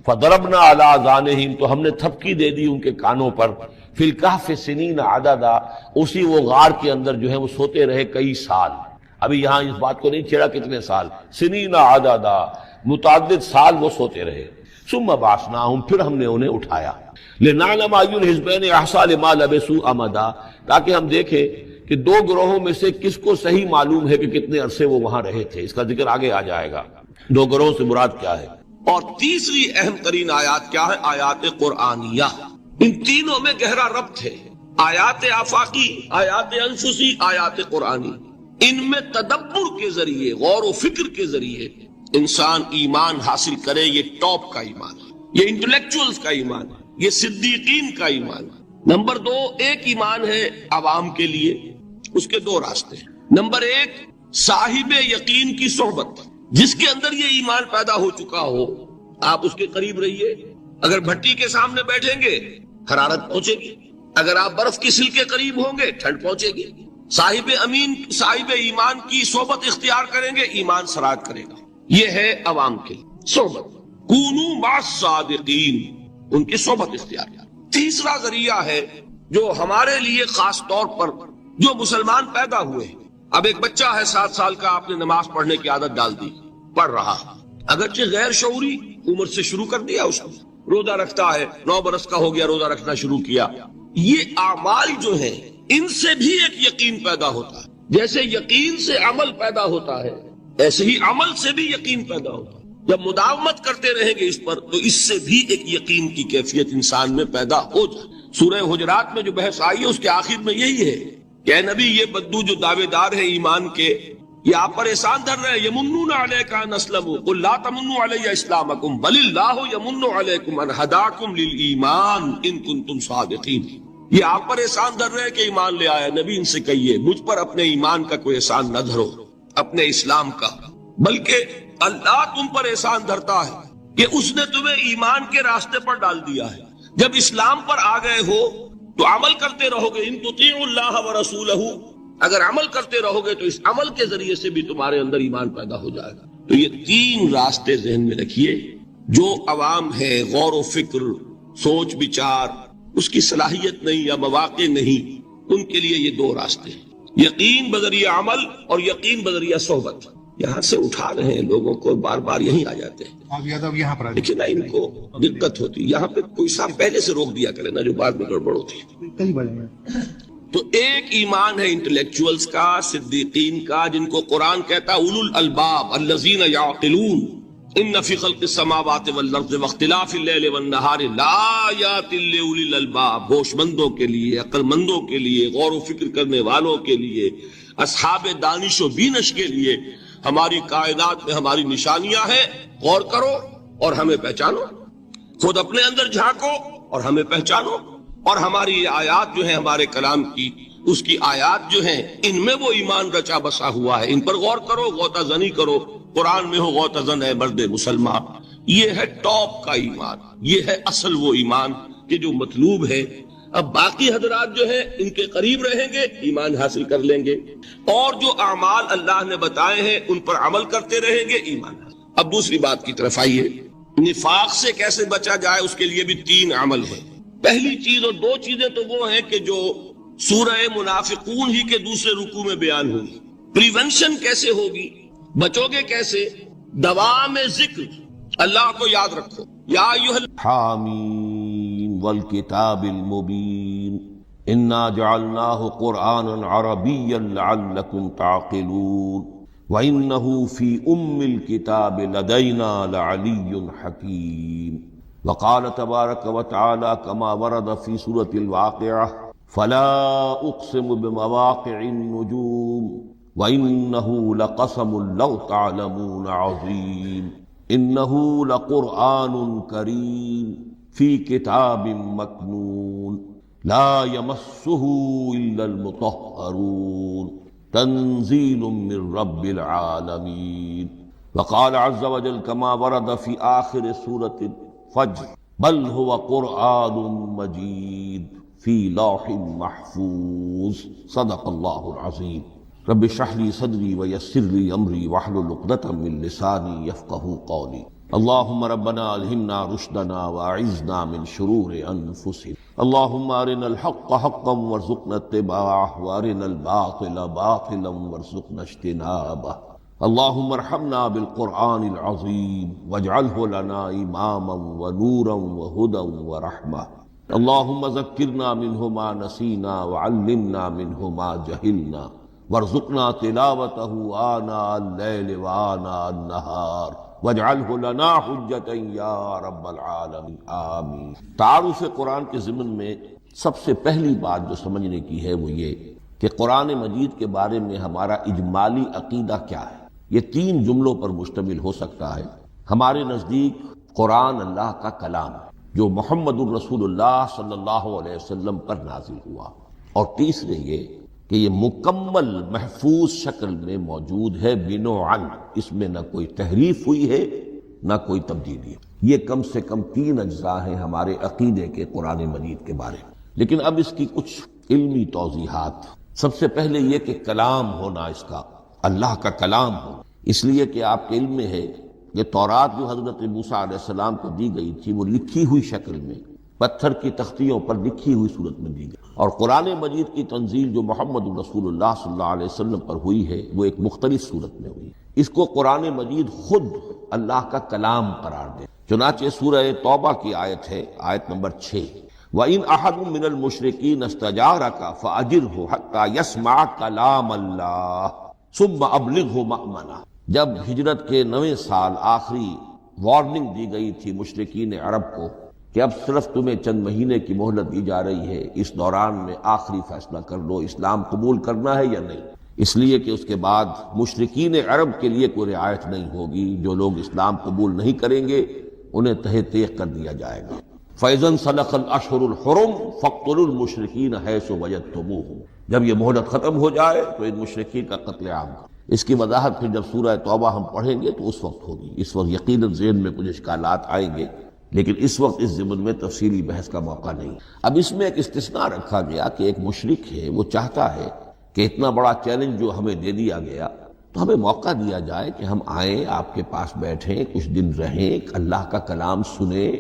فضربنا علی آذانہم، تو ہم نے تھپکی دے دی ان کے کانوں پر، فی الکہف سنین عددا، اسی وہ غار کے اندر جو ہے وہ سوتے رہے کئی سال۔ ابھی یہاں اس بات کو نہیں چھیڑا کتنے سال، سنین عددا، متعدد سال وہ سوتے رہے۔ ثم بعثناہم، پھر ہم نے انہیں اٹھایا، لنعلم ای الحزبین احصیٰ لما لبثوا امدا، تاکہ ہم دیکھیں کہ 2 گروہوں میں سے کس کو صحیح معلوم ہے کہ کتنے عرصے وہ وہاں رہے تھے۔ اس کا ذکر آگے آ جائے گا 2 گروہوں سے مراد کیا ہے۔ اور تیسری اہم ترین آیات کیا ہے؟ آیات قرآنیہ۔ ان تینوں میں گہرا ربط ہے، آیات آفاقی، آیات انفسی، آیات قرآنی۔ ان میں تدبر کے ذریعے، غور و فکر کے ذریعے انسان ایمان حاصل کرے، یہ ٹاپ کا ایمان ہے، یہ انٹلیکچوئلز کا ایمان ہے، یہ صدیقین کا ایمان ہے۔ نمبر 2، ایک ایمان ہے عوام کے لیے، اس کے 2 راستے ہیں۔ نمبر 1، صاحب یقین کی صحبت، جس کے اندر یہ ایمان پیدا ہو چکا ہو، آپ اس کے قریب رہیے۔ اگر بھٹی کے سامنے بیٹھیں گے حرارت پہنچے گی، اگر آپ برف کی سل کے قریب ہوں گے ٹھنڈ پہنچے گی۔ صاحب امین، صاحب ایمان کی صحبت اختیار کریں گے، ایمان سرات کرے گا۔ یہ ہے عوام کے صحبت، کونوا مع الصادقین، ان کی صحبت اختیار کیا۔ تیسرا ذریعہ ہے جو ہمارے لیے خاص طور پر جو مسلمان پیدا ہوئے ہیں۔ اب ایک بچہ ہے 7 سال کا، آپ نے نماز پڑھنے کی عادت ڈال دی، پڑھ رہا، اگرچہ غیر شعوری عمر سے شروع کر دیا، اس نے روزہ رکھتا ہے، 9 برس کا ہو گیا روزہ رکھنا شروع کیا۔ یہ اعمال جو ہیں ان سے بھی ایک یقین پیدا ہوتا ہے، جیسے یقین سے عمل پیدا ہوتا ہے ایسے ہی عمل سے بھی یقین پیدا ہوتا ہے۔ جب مداومت کرتے رہیں گے اس پر تو اس سے بھی ایک یقین کی کیفیت انسان میں پیدا ہو جائے۔ سورہ حجرات میں جو بحث آئی ہے اس کے آخر میں یہی ہے کہ اے نبی، یہ بدو جو دعوے دار ہیں ایمان کے، یہ آپ پر احسان دھر رہے ہیں، یمنون علیک ان اسلموا قل لا تمنوا علی اسلامکم بل اللہ یمن علیکم ان ہداکم للایمان ان کنتم صادقین۔ یہ آپ پر احسان دھر رہے ہیں کہ ایمان لے آیا، نبی ان سے کہیے مجھ پر اپنے ایمان کا کوئی احسان نہ دھرو، اپنے اسلام کا، بلکہ اللہ تم پر احسان دھرتا ہے کہ اس نے تمہیں ایمان کے راستے پر ڈال دیا ہے۔ جب اسلام پر آ گئے ہو تو عمل کرتے رہو گے، ان تطیعوا اللہ ورسولہ، اگر عمل کرتے رہو گے تو اس عمل کے ذریعے سے بھی تمہارے اندر ایمان پیدا ہو جائے گا۔ تو یہ 3 راستے ذہن میں رکھیے۔ جو عوام ہے، غور و فکر، سوچ بچار، اس کی صلاحیت نہیں یا مواقع نہیں، ان کے لیے یہ 2 راستے ہیں، یقین بذریعہ عمل اور یقین بذریعہ صحبت۔ یہاں سے اٹھا رہے ہیں لوگوں کو، بار بار یہیں آ جاتے ہیں، لیکن نہ ان کو دقت ہوتی، یہاں پہ کوئی صاحب پہلے سے روک دیا کرے نا، جو بعد میں گڑبڑ ہوتی ہے۔ تو ایک ایمان ہے انٹلیکچوئلز کا، صدیقین کا، جن کو قرآن کہتا ہے اولو الالباب الذین یعقلون ان فی خلق السماوات والارض واختلاف اللیل والنہار لآیات لأولی الالباب، ہوش مندوں کے لیے، عقل مندوں کے لیے، غور و فکر کرنے والوں کے لیے، اصحاب دانش و بینش کے لیے ہماری کائنات میں ہماری نشانیاں ہیں۔ غور کرو اور ہمیں پہچانو، خود اپنے اندر جھانکو اور ہمیں پہچانو، اور ہماری یہ آیات جو ہیں ہمارے کلام کی، اس کی آیات جو ہیں ان میں وہ ایمان رچا بسا ہوا ہے، ان پر غور کرو، غوطہ زنی کرو۔ قرآن میں ہو غوطہ زن ہے مرد مسلمان۔ یہ ہے ٹاپ کا ایمان، یہ ہے اصل وہ ایمان کہ جو مطلوب ہے۔ اب باقی حضرات جو ہیں ان کے قریب رہیں گے، ایمان حاصل کر لیں گے، اور جو اعمال اللہ نے بتائے ہیں ان پر عمل کرتے رہیں گے، ایمان۔ اب دوسری بات کی طرف آئیے، نفاق سے کیسے بچا جائے، اس کے لیے بھی 3 عمل ہیں۔ پہلی چیز اور دو چیزیں تو وہ ہیں کہ جو سورہ منافقون ہی کے دوسرے رکوع میں بیان ہوئی. پریونشن کیسے ہوگی، بچو گے کیسے؟ دوام ذکر، اللہ کو یاد رکھو. یا ایھا حامیم والکتاب المبین انا جعلناہ قرآنا عربیا لعلکم تعقلون وَإِنَّهُ فِي أُمِّ الْكِتَابِ لَدَيْنَا لَعَلِيٌّ حَكِيمٌ. وقال تبارك وتعالى كما ورد في سورة الواقعة فلا أقسم بمواقع النجوم وإنه لقسم لو تعلمون عظيم إنه لقرآن كريم في كتاب مكنون لا يمسه إلا المطهرون تنزيل من رب العالمين. وقال عز وجل كما ورد في آخر سورة الفجر بل هو قرآن مجيد في لوح محفوظ. صدق الله العظيم. رب اشرح لي صدري ويسر لي أمري واحلل عقدة من لساني يفقهوا قولي. اللهم ربنا ألهمنا رشدنا وأعذنا من شرور أنفسنا. اللهم أرنا الحق حقا وارزقنا اتباعه وأرنا الباطل باطلا وارزقنا اجتنابه. اللهم ارحمنا بالقرآن العظيم واجعله لنا إماما ونورا وهدى ورحمة. اللهم ذكرنا منه ما نسينا وعلمنا منه ما جهلنا وارزقنا تلاوته آناء الليل وآناء النهار واجعله لنا حجة یا رب العالمین آمین. تعارف قرآن کے ضمن میں سب سے پہلی بات جو سمجھنے کی ہے وہ یہ کہ قرآن مجید کے بارے میں ہمارا اجمالی عقیدہ کیا ہے. یہ تین جملوں پر مشتمل ہو سکتا ہے. ہمارے نزدیک قرآن اللہ کا کلام ہے جو محمد الرسول اللہ صلی اللہ علیہ وسلم پر نازل ہوا، اور تیسرے یہ کہ یہ مکمل محفوظ شکل میں موجود ہے بنوعاً، اس میں نہ کوئی تحریف ہوئی ہے نہ کوئی تبدیلی. یہ کم سے کم تین اجزاء ہیں ہمارے عقیدے کے قرآن مجید کے بارے میں. لیکن اب اس کی کچھ علمی توضیحات. سب سے پہلے یہ کہ کلام ہونا اس کا اللہ کا کلام ہو، اس لیے کہ آپ کے علم میں ہے کہ تورات جو حضرت موسیٰ علیہ السلام کو دی گئی تھی وہ لکھی ہوئی شکل میں پتھر کی تختیوں پر لکھی ہوئی صورت میں دی گئی، اور قرآن مجید کی تنزیل جو محمد رسول اللہ صلی اللہ علیہ وسلم پر ہوئی ہے وہ ایک مختلف صورت میں ہوئی. اس کو قرآن مجید خود اللہ کا کلام قرار دے. چنانچہ سورہ توبہ کی آیت ہے، آیت نمبر 6، وَإِنْ أَحَدٌ مِّنَ الْمُشْرِكِينَ اسْتَجَارَكَ فَأَجِرْهُ حَتَّى يَسْمَعَ كَلَامَ اللَّهِ ثُمَّ أَبْلِغْهُ مَأْمَنَهُ. جب ہجرت کے 9ویں سال آخری وارننگ دی گئی تھی مشرکین عرب کو کہ اب صرف تمہیں چند مہینے کی مہلت دی جا رہی ہے، اس دوران میں آخری فیصلہ کر لو اسلام قبول کرنا ہے یا نہیں، اس لیے کہ اس کے بعد مشرکین عرب کے لیے کوئی رعایت نہیں ہوگی. جو لوگ اسلام قبول نہیں کریں گے انہیں تہہ تیغ کر دیا جائے گا. فَإِذَا انْسَلَخَ الْأَشْهُرُ الْحُرُمُ فَاقْتُلُوا الْمُشْرِكِينَ حَيْثُ وَجَدتُّمُوهُمْ. جب یہ مہلت ختم ہو جائے تو ان مشرکین کا قتل عام کرو. اس کی وضاحت پھر جب سورہ توبہ ہم پڑھیں گے تو اس وقت ہوگی. اس وقت یقیناً ذہن میں کچھ اشکالات آئیں گے، لیکن اس وقت اس ضمن میں تفصیلی بحث کا موقع نہیں. اب اس میں ایک استثناء رکھا گیا کہ ایک مشرک ہے وہ چاہتا ہے کہ اتنا بڑا چیلنج جو ہمیں دے دیا گیا تو ہمیں موقع دیا جائے کہ ہم آئیں، آپ کے پاس بیٹھیں، کچھ دن رہیں، اللہ کا کلام سنیں،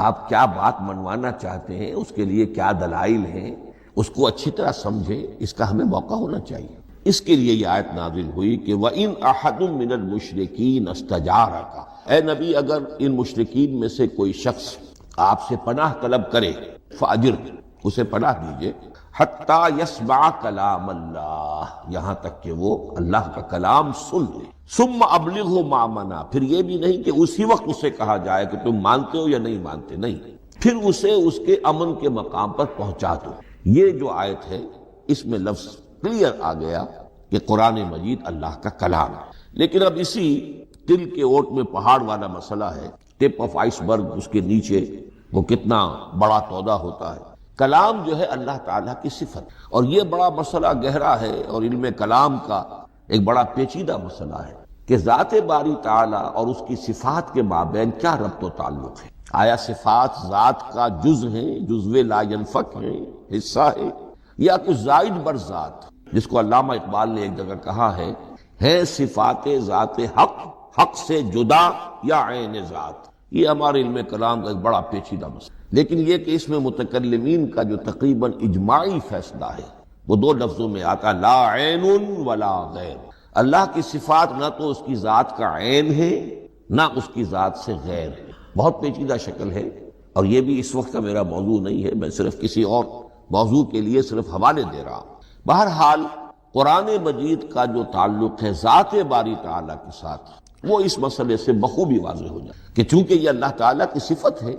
آپ کیا بات منوانا چاہتے ہیں، اس کے لیے کیا دلائل ہیں، اس کو اچھی طرح سمجھیں. اس کا ہمیں موقع ہونا چاہیے. اس کے لیے یہ آیت نازل ہوئی کہ وَإِنْ أَحَدٌ مِّنَ الْمُشْرِكِينَ اسْتَجَارَكَ. اے نبی اگر ان مشرکین میں سے کوئی شخص آپ سے پناہ طلب کرے فَأَجِرْهُ، اسے پناہ دیجئے، حَتَّى يَسْمَعَ كَلَامَ اللَّهِ، یہاں تک کہ وہ اللہ کا کلام سن لے. ثُمَّ أَبْلِغْهُ مَأْمَنًا، پھر یہ بھی نہیں کہ اسی وقت اسے کہا جائے کہ تم مانتے ہو یا نہیں مانتے، نہیں، پھر اسے اس کے امن کے مقام پر پہنچا دو. یہ جو آیت ہے اس میں لفظ کلیئر آ گیا کہ قرآن مجید اللہ کا کلام ہے. لیکن اب اسی دل کے اوٹ میں پہاڑ والا مسئلہ ہے، ٹپ آف آئس برگ، اس کے نیچے وہ کتنا بڑا تودہ ہوتا ہے. کلام جو ہے اللہ تعالیٰ کی صفت، اور یہ بڑا مسئلہ گہرا ہے، اور علم کلام کا ایک بڑا پیچیدہ مسئلہ ہے کہ ذات باری تعالیٰ اور اس کی صفات کے مابین کیا ربط و تعلق ہے. آیا صفات ذات کا جز ہیں، جزو لا ینفک ہیں، حصہ ہے، یا کچھ زائد بر ذات، جس کو علامہ اقبال نے ایک جگہ کہا ہے صفات ذات حق، حق سے جدا یا عین ذات. یہ ہمارے علم کلام کا ایک بڑا پیچیدہ مسئلہ، لیکن یہ کہ اس میں متکلمین کا جو تقریباً اجماعی فیصلہ ہے وہ دو لفظوں میں آتا، لا عین ولا غیر۔ اللہ کی صفات نہ تو اس کی ذات کا عین ہے نہ اس کی ذات سے غیر ہے، بہت پیچیدہ شکل ہے، اور یہ بھی اس وقت کا میرا موضوع نہیں ہے، میں صرف کسی اور موضوع کے لیے صرف حوالے دے رہا ہوں۔ بہرحال قرآن مجید کا جو تعلق ہے ذات باری تعالیٰ کے ساتھ، وہ اس مسئلے سے بخوبی واضح ہو جائے کہ چونکہ یہ اللہ تعالیٰ کی صفت ہے،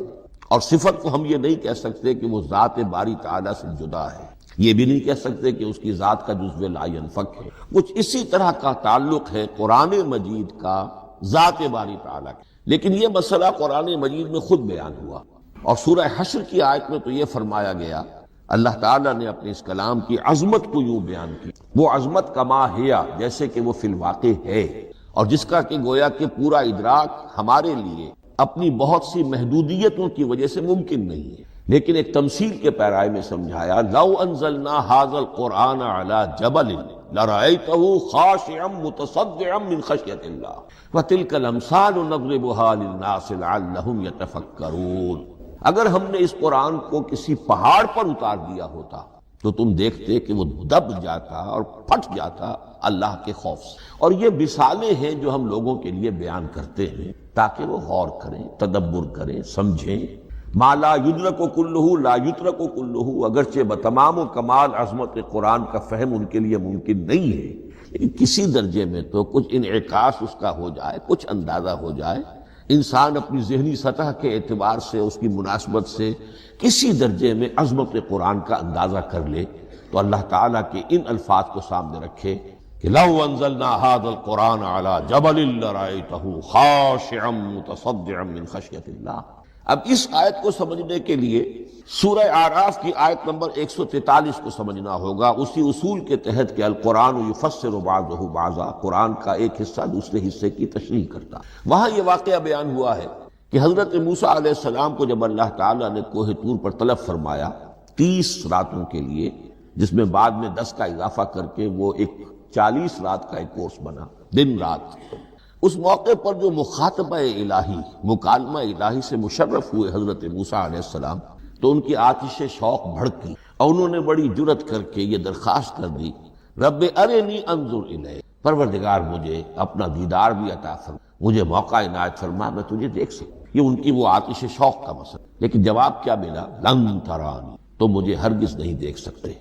اور صفت کو ہم یہ نہیں کہہ سکتے کہ وہ ذات باری تعالیٰ سے جدا ہے، یہ بھی نہیں کہہ سکتے کہ اس کی ذات کا جزو لا ینفک ہے، کچھ اسی طرح کا تعلق ہے قرآن مجید کا ذات باری تعالیٰ کی۔ لیکن یہ مسئلہ قرآن مجید میں خود بیان ہوا، اور سورہ حشر کی آیت میں تو یہ فرمایا گیا، اللہ تعالیٰ نے اپنے اس کلام کی عظمت کو یوں بیان کی، وہ عظمت کما ہیا، جیسے کہ وہ فی الواقع ہے، اور جس کا کہ گویا کہ پورا ادراک ہمارے لیے اپنی بہت سی محدودیتوں کی وجہ سے ممکن نہیں ہے، لیکن ایک تمثیل کے پیرائے میں سمجھایا، لو انزلنا ھذا القرآن علی جبل لرأیتہ خاشعا متصدعا من خشیۃ اللہ وتلک الامثال نضربها للناس لعلهم یتفکرون۔ اگر ہم نے اس قرآن کو کسی پہاڑ پر اتار دیا ہوتا تو تم دیکھتے کہ وہ دب جاتا اور پھٹ جاتا اللہ کے خوف سے۔ اور یہ مثالیں ہیں جو ہم لوگوں کے لیے بیان کرتے ہیں تاکہ وہ غور کریں، تدبر کریں، سمجھیں۔ ما لا یدرک کلہ لا یترک کلہ، اگرچہ بتمام و کمال عظمت قرآن کا فہم ان کے لیے ممکن نہیں ہے، لیکن کسی درجے میں تو کچھ انعکاس اس کا ہو جائے، کچھ اندازہ ہو جائے، انسان اپنی ذہنی سطح کے اعتبار سے اس کی مناسبت سے کسی درجے میں عظمت قرآن کا اندازہ کر لے، تو اللہ تعالیٰ کے ان الفاظ کو سامنے رکھے کہ لو انزلنا ھذا القرآن علی جبل لرأیتہ خاشعا متصدعا من خشیۃ اللہ۔ اب اس آیت کو سمجھنے کے لیے سورہ اعراف کی آیت نمبر 143 کو سمجھنا ہوگا، اسی اصول کے تحت کہ القرآن یفسر بعضہ بعضا، قرآن کا ایک حصہ دوسرے حصے کی تشریح کرتا۔ وہاں یہ واقعہ بیان ہوا ہے کہ حضرت موسیٰ علیہ السلام کو جب اللہ تعالیٰ نے کوہ طور پر طلب فرمایا 30 راتوں کے لیے، جس میں بعد میں 10 کا اضافہ کر کے وہ ایک 40 رات کا ایک کورس بنا، دن رات، اس موقع پر جو مخاطبہ الہی، مکالمہ الہی سے مشرف ہوئے حضرت موسیٰ علیہ السلام، تو ان کی آتش شوق بھڑکی اور انہوں نے بڑی جرأت کر کے یہ درخواست کر دی، رب ارنی انظر الیک، پروردگار مجھے اپنا دیدار بھی عطا فرما، مجھے موقع عنایت فرما، میں تجھے دیکھ سکوں۔ یہ ان کی وہ آتش شوق کا مسئلہ، لیکن جواب کیا ملا؟ لن ترانی، تو مجھے ہرگز نہیں دیکھ سکتے،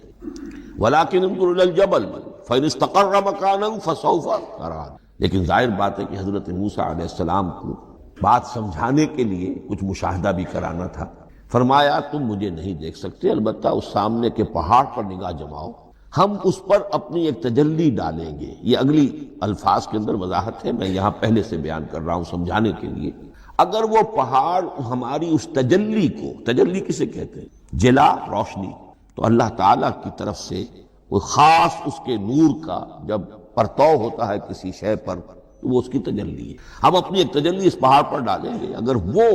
ولکن انظر الی الجبل فإن استقر مکانہ فسوف ترانی۔ لیکن ظاہر بات ہے کہ حضرت موسیٰ علیہ السلام کو بات سمجھانے کے لیے کچھ مشاہدہ بھی کرانا تھا۔ فرمایا تم مجھے نہیں دیکھ سکتے، البتہ اس سامنے کے پہاڑ پر نگاہ جماؤ، ہم اس پر اپنی ایک تجلی ڈالیں گے۔ یہ اگلی الفاظ کے اندر وضاحت ہے، میں یہاں پہلے سے بیان کر رہا ہوں سمجھانے کے لیے۔ اگر وہ پہاڑ ہماری اس تجلی کو، تجلی کسے کہتے ہیں؟ جلا، روشنی، تو اللہ تعالیٰ کی طرف سے وہ خاص اس کے نور کا جب پرتو ہوتا ہے کسی شے پر تو وہ اس کی تجلی ہے۔ ہم اپنی ایک تجلی اس پہاڑ پر ڈالیں گے، اگر وہ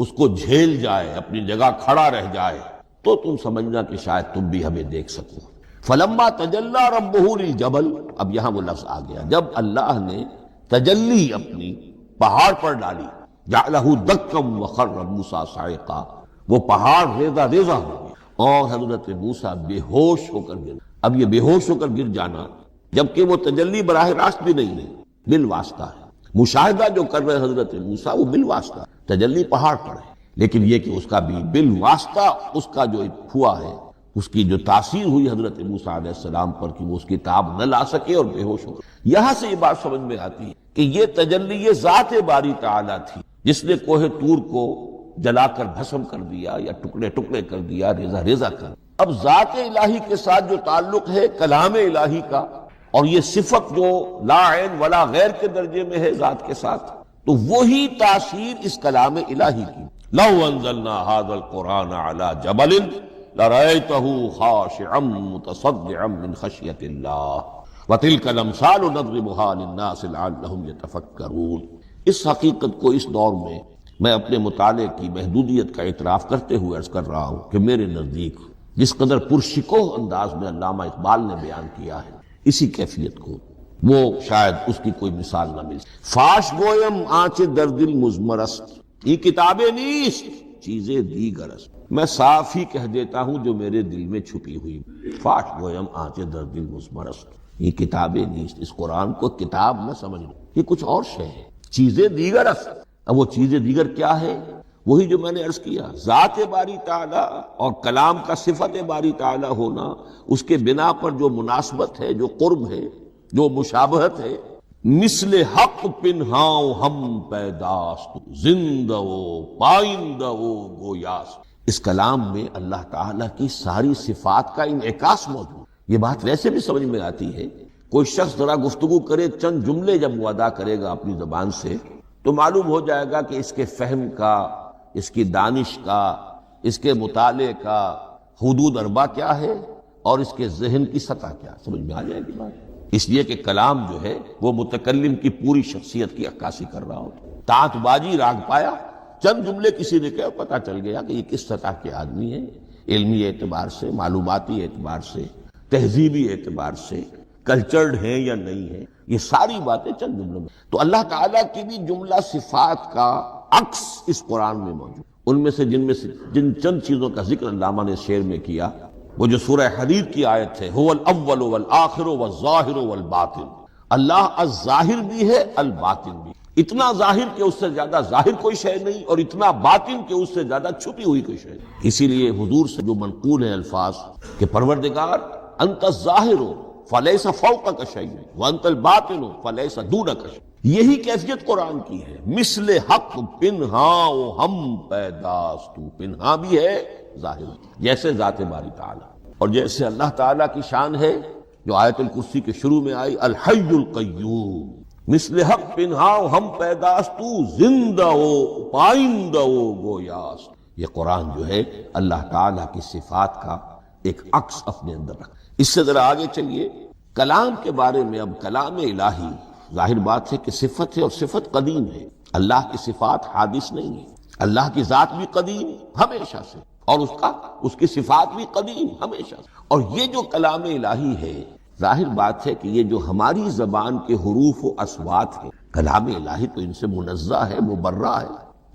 اس کو جھیل جائے، اپنی جگہ کھڑا رہ جائے، تو تم سمجھنا کہ شاید تم بھی ہمیں دیکھ سکو۔ فلما تجلی ربہ للجبل، اب یہاں وہ لفظ آ گیا، جب اللہ نے تجلی اپنی پہاڑ پر ڈالی، جعلہ دکا وخر موسیٰ صعقا، وہ پہاڑ ریزہ ریزہ ہو گیا اور حضرت موسیٰ بے ہوش ہو کر گر۔ اب یہ بے ہوش ہو کر گر جانا، جبکہ وہ تجلی براہ راست بھی نہیں ہے، بالواسطہ ہے۔ مشاہدہ جو کر رہے حضرت موسیٰ وہ بالواسطہ، تجلی پہاڑ پر ہے، لیکن یہ کہ اس کا بھی بالواسطہ اس کا جو ہوا ہے، اس کی جو تاثیر ہوئی حضرت موسیٰ علیہ السلام پر کہ وہ اس کی تاب نہ لا سکے اور بے ہوش ہو گئے۔ یہاں سے یہ بات سمجھ میں آتی ہے کہ یہ تجلی یہ ذات باری تعالیٰ تھی جس نے کوہ طور کو جلا کر بھسم کر دیا یا ٹکڑے ٹکڑے کر دیا، ریزہ ریزہ کر۔ اب ذات الہی کے ساتھ جو تعلق ہے کلام الہی کا، اور یہ صفت جو لا عین ولا غیر کے درجے میں ہے ذات کے ساتھ، تو وہی تاثیر اس کلام الہی کی۔ لو انزلنا ھذا القرآن علی جبل لرأیتہ خاشعا متصدعا من خشیۃ اللہ وتلک الامثال نضربها للناس لعلهم یتفکرون۔ اس حقیقت کو اس دور میں اپنے مطالعے کی محدودیت کا اعتراف کرتے ہوئے عرض کر رہا ہوں کہ میرے نزدیک جس قدر پرشکوہ انداز میں علامہ اقبال نے بیان کیا ہے، اسی کیفیت کو وہ شاید اس کی کوئی مثال نہ مل۔ فاش گویم آنچ در دل مضمر است، یہ کتابیں نیست چیزیں دیگر است، میں صاف ہی کہہ دیتا ہوں جو میرے دل میں چھپی ہوئی، فاش گویم آنچے در دل مضمرست، یہ کتابیں نیست، اس قرآن کو کتاب نہ سمجھنا، یہ کچھ اور شے ہے، چیزیں دیگر است۔ اب وہ چیزیں دیگر کیا ہے؟ وہی جو میں نے عرض کیا، ذات باری تعالیٰ اور کلام کا صفت باری تعالیٰ ہونا، اس کے بنا پر جو مناسبت ہے، جو قرب ہے، جو مشابہت ہے، مثل حق پنہاؤ ہم پیداست زندہ و پائندہ و گویاست، اس کلام میں اللہ تعالیٰ کی ساری صفات کا انعکاس موجود۔ یہ بات ویسے بھی سمجھ میں آتی ہے، کوئی شخص ذرا گفتگو کرے، چند جملے جب وہ ادا کرے گا اپنی زبان سے تو معلوم ہو جائے گا کہ اس کے فہم کا، اس کی دانش کا، اس کے مطالعے کا حدود اربع کیا ہے اور اس کے ذہن کی سطح کیا، سمجھ میں آ جائے گی بات۔ اس لیے کہ کلام جو ہے وہ متکلم کی پوری شخصیت کی عکاسی کر رہا ہوتا۔ تانت بازی راگ پایا، چند جملے کسی نے کہا، پتہ چل گیا کہ یہ کس سطح کے آدمی ہیں، علمی اعتبار سے، معلوماتی اعتبار سے، تہذیبی اعتبار سے، کلچرڈ ہیں یا نہیں ہیں، یہ ساری باتیں چند جملوں میں۔ تو اللہ تعالیٰ کی بھی جملہ صفات کا عکس اس قرآن میں موجود، ان میں سے جن چند چیزوں کا ذکر علامہ نے شعر میں کیا، وہ جو سورہ حدید کی آیت ہے، هو الاول والآخر والظاہر والباطن، اللہ الظاہر بھی ہے الباطن بھی، اتنا ظاہر کہ اس سے زیادہ ظاہر کوئی شے نہیں اور اتنا باطن کہ اس سے زیادہ چھپی ہوئی کوئی شے نہیں۔ اسی لیے حضور سے جو منقول ہیں الفاظ کہ پروردگار انت الظاہر فلیس فوقک شیء وانت الباطن فلیس دونک شیء، یہی کیفیت قرآن کی ہے۔ مثل حق پنہاؤ ہم پیداست، پنہا بھی ہے ظاہر، جیسے ذات باری تعالیٰ، اور جیسے اللہ تعالیٰ کی شان ہے جو آیت الکرسی کے شروع میں آئی، الحی القیوم، مثل حق پنہاؤ ہم پیداست زندہ ہو پائندہ ہو گویاست۔ یہ قرآن جو ہے اللہ تعالیٰ کی صفات کا ایک عکس اپنے اندر رکھتا۔ اس سے ذرا آگے چلیے، کلام کے بارے میں۔ اب کلام الہی ظاہر بات ہے کہ صفت ہے اور صفت قدیم ہے، اللہ کی صفات حادث نہیں ہے، اللہ کی ذات بھی قدیم ہمیشہ سے اور اس کی صفات بھی قدیم ہمیشہ سے۔ اور یہ جو کلام الہی ہے، ظاہر بات ہے کہ یہ جو ہماری زبان کے حروف و اصوات ہیں، کلام الہی تو ان سے منزہ ہے، مبرہ ہے،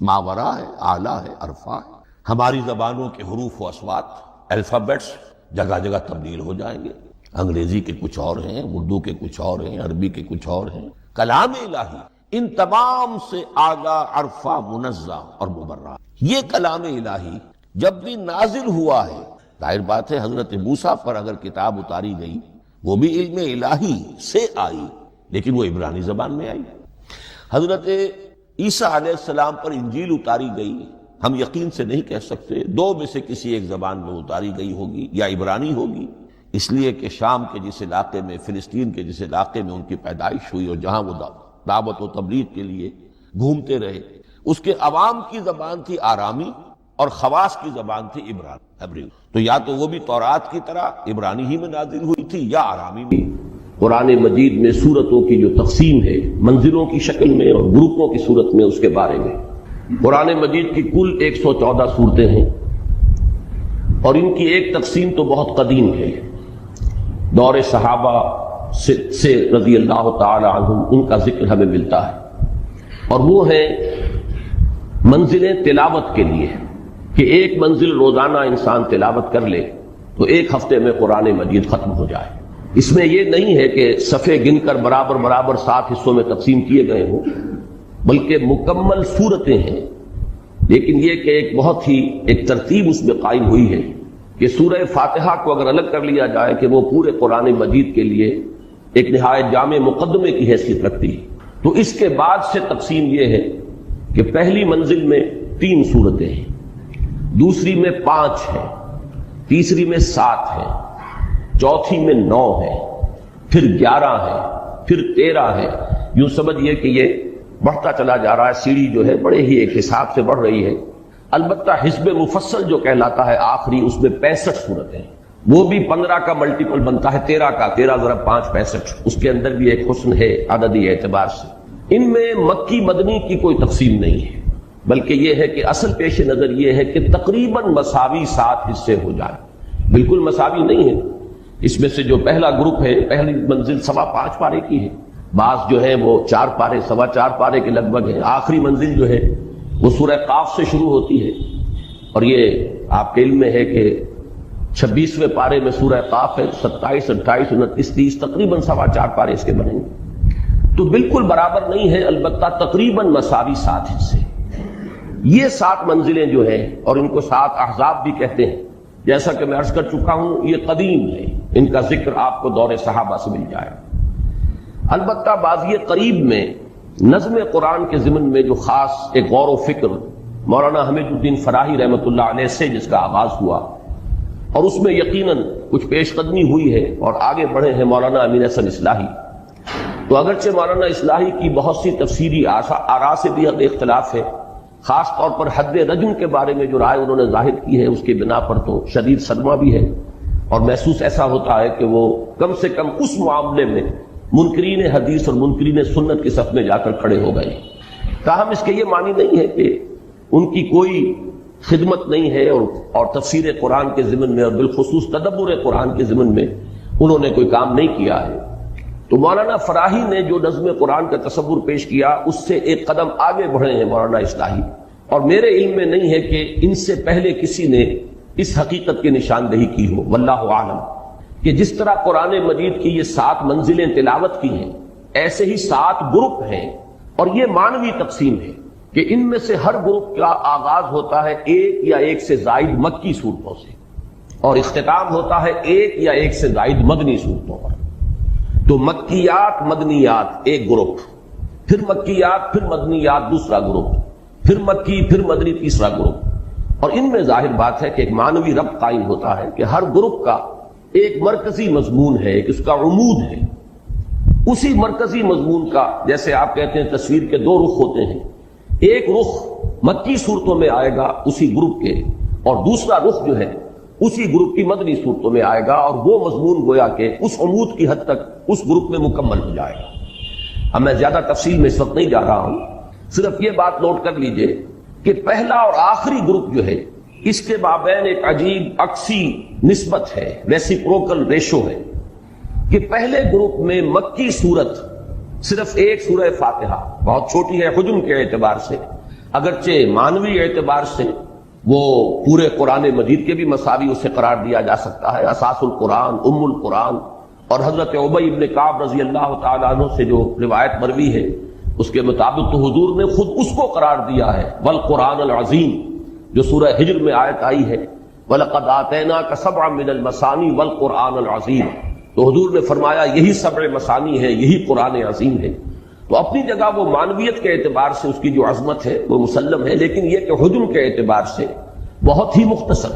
ماورا ہے، اعلیٰ ہے، عرفہ ہے۔ ہماری زبانوں کے حروف و اصوات، الفابیٹس جگہ جگہ تبدیل ہو جائیں گے، انگریزی کے کچھ اور ہیں، اردو کے کچھ اور ہیں، عربی کے کچھ اور ہیں۔ کلام الہی ان تمام سے اعلیٰ، عرفہ، منزہ اور مبرہ۔ یہ کلام الہی جب بھی نازل ہوا ہے، ظاہر بات ہے حضرت موسیٰ پر اگر کتاب اتاری گئی وہ بھی علم الہی سے آئی، لیکن وہ عبرانی زبان میں آئی۔ حضرت عیسیٰ علیہ السلام پر انجیل اتاری گئی، ہم یقین سے نہیں کہہ سکتے، دو میں سے کسی ایک زبان میں اتاری گئی ہوگی، یا عبرانی ہوگی، اس لیے کہ شام کے جس علاقے میں، فلسطین کے جس علاقے میں ان کی پیدائش ہوئی اور جہاں وہ دعوت و تبلیغ کے لیے گھومتے رہے، اس کے عوام کی زبان تھی آرامی اور خواص کی زبان تھی عبرانی۔ تو یا تو وہ بھی تورات کی طرح عبرانی ہی میں نازل ہوئی تھی یا آرامی میں۔ قرآن مجید میں سورتوں کی جو تقسیم ہے، منزلوں کی شکل میں اور گروپوں کی صورت میں، اس کے بارے میں قرآن مجید کی کل 114 صورتیں ہیں، اور ان کی ایک تقسیم تو بہت قدیم ہے، دور صحابہ سے رضی اللہ تعالی عنہم ان کا ذکر ہمیں ملتا ہے، اور وہ ہیں منزلیں تلاوت کے لیے، کہ ایک منزل روزانہ انسان تلاوت کر لے تو ایک ہفتے میں قرآن مجید ختم ہو جائے۔ اس میں یہ نہیں ہے کہ صفحے گن کر برابر برابر 7 حصوں میں تقسیم کیے گئے ہوں، بلکہ مکمل صورتیں ہیں، لیکن یہ کہ ایک بہت ہی ایک ترتیب اس میں قائم ہوئی ہے کہ سورہ فاتحہ کو اگر الگ کر لیا جائے کہ وہ پورے قرآن مجید کے لیے ایک نہایت جامع مقدمے کی حیثیت رکھتی ہے، تو اس کے بعد سے تقسیم یہ ہے کہ پہلی منزل میں 3 صورتیں ہیں، دوسری میں 5 ہیں، تیسری میں 7 ہیں، چوتھی میں 9 ہیں، پھر 11 ہیں، پھر 13 ہیں۔ یوں سمجھئے کہ یہ بڑھتا چلا جا رہا ہے، سیڑھی جو ہے بڑے ہی ایک حساب سے بڑھ رہی ہے۔ البتہ حزب مفصل جو کہلاتا ہے آخری، اس میں 65 صورتیں ہیں، وہ بھی 15 کا ملٹیپل بنتا ہے 13 کا، 13 ضرب 5 65، اس کے اندر بھی ایک حسن ہے عددی اعتبار سے۔ ان میں مکی مدنی کی کوئی تقسیم نہیں ہے، بلکہ یہ ہے کہ اصل پیش نظر یہ ہے کہ تقریباً مساوی 7 حصے ہو جائیں، بالکل مساوی نہیں ہے۔ اس میں سے جو پہلا گروپ ہے، پہلی منزل 5.25 پارے کی ہے، بعض جو ہے وہ 4 پارے 4.25 پارے کے لگ بھگ ہے، آخری منزل جو ہے وہ سورہ قاف سے شروع ہوتی ہے، اور یہ آپ کے علم میں ہے کہ 26ویں پارے میں سورہ قاف ہے، 27، 28، 29، 30 تقریباً 4.25 پارے اس کے بنے گے، تو بالکل برابر نہیں ہے، البتہ تقریباً مساوی 7 حصے۔ یہ 7 منزلیں جو ہیں، اور ان کو 7 احزاب بھی کہتے ہیں، جیسا کہ میں عرض کر چکا ہوں یہ قدیم ہے، ان کا ذکر آپ کو دور صحابہ سے مل جائے۔ البتہ بازی قریب میں نظم قرآن کے ضمن میں جو خاص ایک غور و فکر مولانا حمید الدین فراہی رحمۃ اللہ علیہ سے جس کا آغاز ہوا، اور اس میں یقیناً کچھ پیش قدمی ہوئی ہے اور آگے بڑھے ہیں مولانا امین حسن اصلاحی، تو اگرچہ مولانا اصلاحی کی بہت سی تفسیری آراء سے بھی اختلاف ہے، خاص طور پر حد رجم کے بارے میں جو رائے انہوں نے ظاہر کی ہے اس کی بنا پر تو شدید صدمہ بھی ہے، اور محسوس ایسا ہوتا ہے کہ وہ کم سے کم اس معاملے میں منکرین حدیث اور منکرین سنت کی صف میں جا کر کھڑے ہو گئے۔ تاہم اس کے یہ معنی نہیں ہے کہ ان کی کوئی خدمت نہیں ہے اور تفسیر قرآن کے ضمن میں اور بالخصوص تدبر قرآن کے ضمن میں انہوں نے کوئی کام نہیں کیا ہے۔ تو مولانا فراہی نے جو نظم قرآن کا تصور پیش کیا اس سے ایک قدم آگے بڑھے ہیں مولانا اصلاحی، اور میرے علم میں نہیں ہے کہ ان سے پہلے کسی نے اس حقیقت کی نشاندہی کی ہو، واللہ عالم، کہ جس طرح قرآن مجید کی یہ 7 منزلیں تلاوت کی ہیں، ایسے ہی 7 گروپ ہیں، اور یہ معنوی تقسیم ہے کہ ان میں سے ہر گروپ کا آغاز ہوتا ہے 1 یا 1 سے زائد مکی صورتوں سے، اور اختتام ہوتا ہے 1 یا 1 سے زائد مدنی صورتوں پر۔ تو مکیات مدنیات ایک گروپ، پھر مکیات پھر مدنیات دوسرا گروپ، پھر مکی پھر مدنی تیسرا گروپ، اور ان میں ظاہر بات ہے کہ ایک معنوی ربط قائم ہوتا ہے کہ ہر گروپ کا ایک مرکزی مضمون ہے، ایک اس کا عمود ہے، اسی مرکزی مضمون کا، جیسے آپ کہتے ہیں تصویر کے 2 رخ ہوتے ہیں، ایک رخ مکی صورتوں میں آئے گا اسی گروپ کے، اور دوسرا رخ جو ہے اسی گروپ کی مدنی صورتوں میں آئے گا، اور وہ مضمون گویا کہ اس عمود کی حد تک اس گروپ میں مکمل ہو جائے گا۔ اب میں زیادہ تفصیل میں اس وقت نہیں جا رہا ہوں، صرف یہ بات نوٹ کر لیجئے کہ پہلا اور آخری گروپ جو ہے اس کے مابین ایک عجیب عکسی نسبت ہے، ریسیپروکل ریشو ہے، کہ پہلے گروپ میں مکی صورت صرف ایک سورہ فاتحہ، بہت چھوٹی ہے حجم کے اعتبار سے، اگرچہ معنوی اعتبار سے وہ پورے قرآن مجید کے بھی مساوی اسے قرار دیا جا سکتا ہے، اساس القرآن، ام القرآن، اور حضرت ابی بن کعب رضی اللہ تعالیٰ عنہ سے جو روایت مروی ہے اس کے مطابق تو حضور نے خود اس کو قرار دیا ہے والقرآن العظیم، جو سورہ ہجر میں آیت آئی ہے وَلَقَدْ آتَيْنَاكَ سَبْعًا مِنَ الْمَثَانِي وَالْقُرْآنَ الْعَظِيمَ، تو حضور نے فرمایا یہی 7 مثانی ہے، یہی قرآن عظیم ہے۔ تو اپنی جگہ وہ معنویت کے اعتبار سے اس کی جو عظمت ہے وہ مسلم ہے، لیکن یہ کہ حجم کے اعتبار سے بہت ہی مختصر،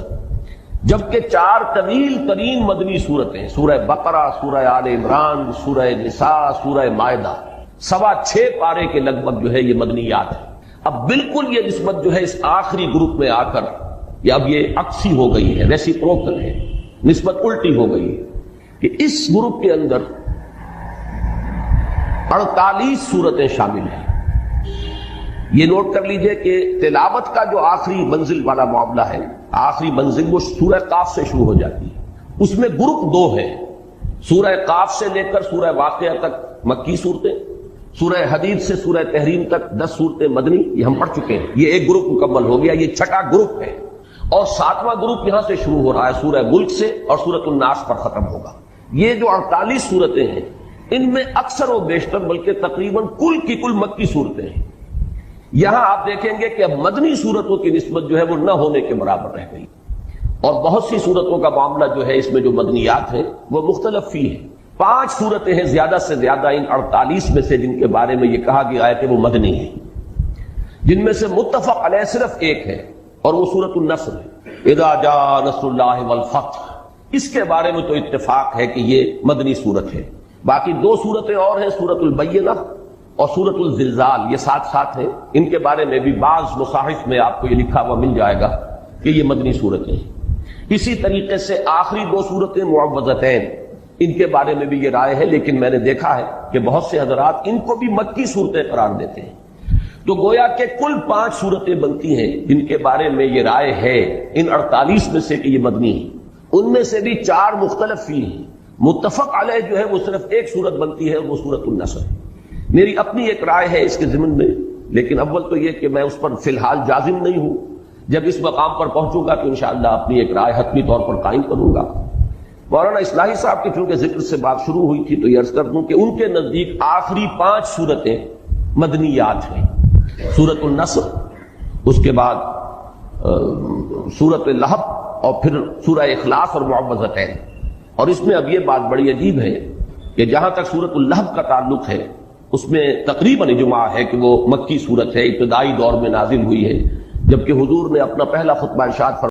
جبکہ 4 طویل ترین مدنی صورتیں، سورہ بقرہ، سورہ آل عمران، سورہ نساء، سورہ مائدہ، 6.25 پارے کے لگ بھگ جو ہے یہ مدنیات ہے۔ اب بالکل یہ نسبت جو ہے اس آخری گروپ میں آ کر یہ اب یہ عکسی ہو گئی ہے، ریسیپروکل ہے، نسبت الٹی ہو گئی ہے، کہ اس گروپ کے اندر 48 صورتیں شامل ہیں۔ یہ نوٹ کر لیجئے کہ تلاوت کا جو آخری منزل والا معاملہ ہے، آخری منزل وہ سورہ قاف سے شروع ہو جاتی ہے، اس میں گروپ 2 ہیں، سورہ قاف سے لے کر سورہ واقعہ تک مکی صورتیں، سورہ حدید سے سورہ تحریم تک 10 صورتیں مدنی، یہ ہم پڑھ چکے ہیں، یہ ایک گروپ مکمل ہو گیا، یہ 6واں گروپ ہے، اور 7واں گروپ یہاں سے شروع ہو رہا ہے، سورہ ملک سے، اور سورۃ الناس پر ختم ہوگا۔ یہ جو 48 صورتیں ہیں ان میں اکثر و بیشتر بلکہ تقریباً کل کی کل مکی صورتیں ہیں۔ یہاں آپ دیکھیں گے کہ اب مدنی صورتوں کی نسبت جو ہے وہ نہ ہونے کے برابر رہ گئی، اور بہت سی صورتوں کا معاملہ جو ہے اس میں جو مدنیات ہیں وہ مختلف فی ہیں۔ 5 صورتیں ہیں زیادہ سے زیادہ ان 48 میں سے جن کے بارے میں یہ کہا گیا ہے کہ وہ مدنی ہیں، جن میں سے متفق علیہ صرف ایک ہے، اور وہ سورۃ النصر ہے، اذا جاء نصر اللہ والفتح، اس کے بارے میں تو اتفاق ہے کہ یہ مدنی صورت ہے۔ باقی 2 صورتیں اور ہیں، سورۃ البینہ اور سورۃ الزلزال، یہ ساتھ ساتھ ہیں، ان کے بارے میں بھی بعض مصاحف میں آپ کو یہ لکھا ہوا مل جائے گا کہ یہ مدنی صورتیں ہیں۔ اسی طریقے سے آخری 2 صورتیں معوذتین، ان کے بارے میں بھی یہ رائے ہے، لیکن میں نے دیکھا ہے کہ بہت سے حضرات ان کو بھی مکی صورتیں قرار دیتے ہیں، تو گویا کہ کل 5 صورتیں بنتی ہیں جن کے بارے میں یہ رائے ہے ان 48 میں سے کہ یہ مدنی ہیں۔ ان میں سے بھی 4 مختلف فی ہیں، متفق علیہ جو ہے وہ صرف ایک صورت بنتی ہے، وہ سورۃ النصر ہے۔ میری اپنی ایک رائے ہے اس کے ضمن میں، لیکن اول تو یہ کہ میں اس پر فی الحال جازم نہیں ہوں، جب اس مقام پر پہنچوں گا تو انشاءاللہ اپنی ایک رائے حتمی طور پر قائم کروں گا۔ مولانا اصلاحی صاحب کی چونکہ ذکر سے بات شروع ہوئی تھی تو یہ عرض کر دوں کہ ان کے نزدیک آخری 5 سورتیں مدنیات ہیں، سورۃ النصر، اس کے بعد سورۃ اللہب، اور پھر سورہ اخلاص اور معوذتین۔ اور اس میں اب یہ بات بڑی عجیب ہے کہ جہاں تک سورۃ اللہب کا تعلق ہے اس میں تقریباً اجماع ہے کہ وہ مکی سورت ہے، ابتدائی دور میں نازل ہوئی ہے، جبکہ حضور نے اپنا پہلا خطبہ ارشاد فرمایا